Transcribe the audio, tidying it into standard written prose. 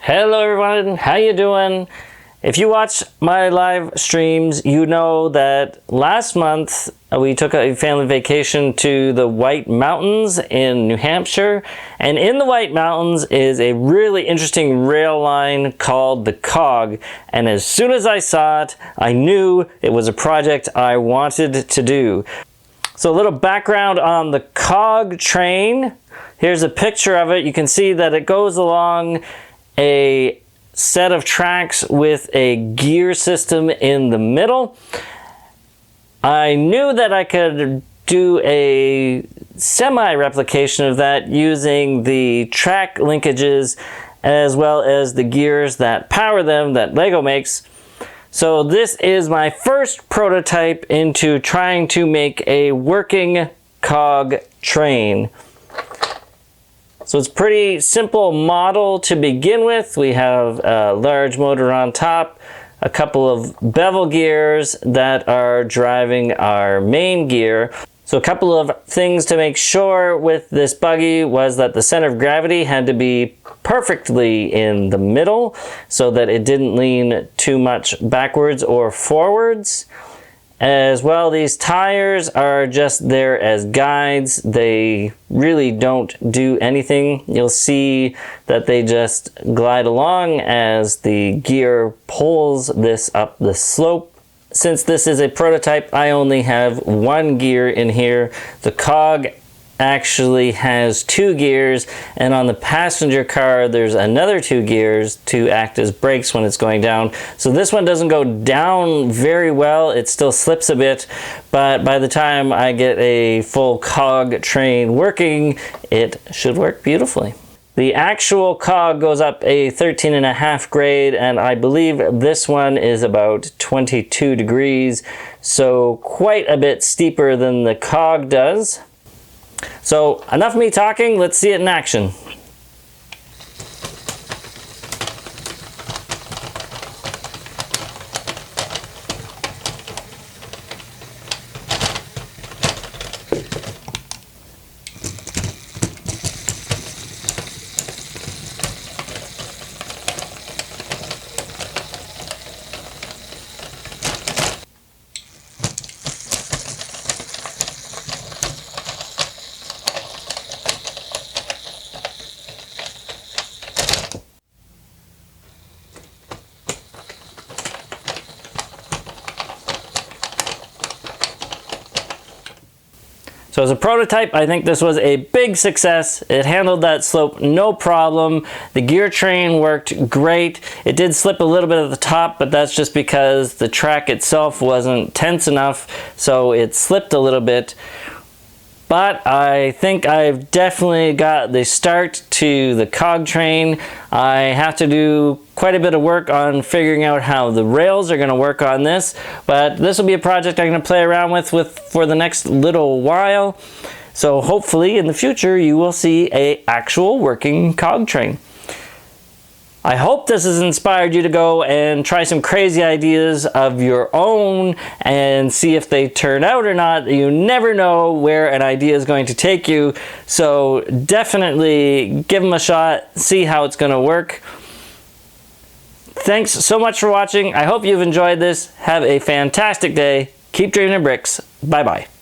Hello everyone, how you doing? If you watch my live streams, you know that last month we took a family vacation to the White Mountains in New Hampshire. And in the White Mountains is a really interesting rail line called the Cog. And as soon as I saw it, I knew it was a project I wanted to do. So a little background on the Cog train. Here's a picture of it. You can see that it goes along a set of tracks with a gear system in the middle. I knew that I could do a semi-replication of that using the track linkages as well as the gears that power them that Lego makes. So this is my first prototype into trying to make a working cog train. So it's a pretty simple model to begin with. We have a large motor on top, a couple of bevel gears that are driving our main gear. So a couple of things to make sure with this buggy was that the center of gravity had to be perfectly in the middle so that it didn't lean too much backwards or forwards. As well, these tires are just there as guides. They really don't do anything. You'll see that they just glide along as the gear pulls this up the slope. Since this is a prototype, I only have one gear in here. The Cog actually has two gears, and on the passenger car there's another two gears to act as brakes when it's going down. So this one doesn't go down very well, it still slips a bit, but by the time I get a full Cog train working, it should work beautifully. The actual Cog goes up a 13.5 grade, and I believe this one is about 22 degrees, so quite a bit steeper than the Cog does. So enough of me talking, let's see it in action. So as a prototype, I think this was a big success. It handled that slope no problem. The gear train worked great. It did slip a little bit at the top, but that's just because the track itself wasn't tense enough, so it slipped a little bit. But I think I've definitely got the start to the Cog train. I have to do quite a bit of work on figuring out how the rails are going to work on this, but this will be a project I'm going to play around with for the next little while. So hopefully in the future you will see an actual working Cog train. I hope this has inspired you to go and try some crazy ideas of your own and see if they turn out or not. You never know where an idea is going to take you, so definitely give them a shot, see how it's going to work. Thanks so much for watching. I hope you've enjoyed this. Have a fantastic day. Keep dreaming of bricks. Bye-bye.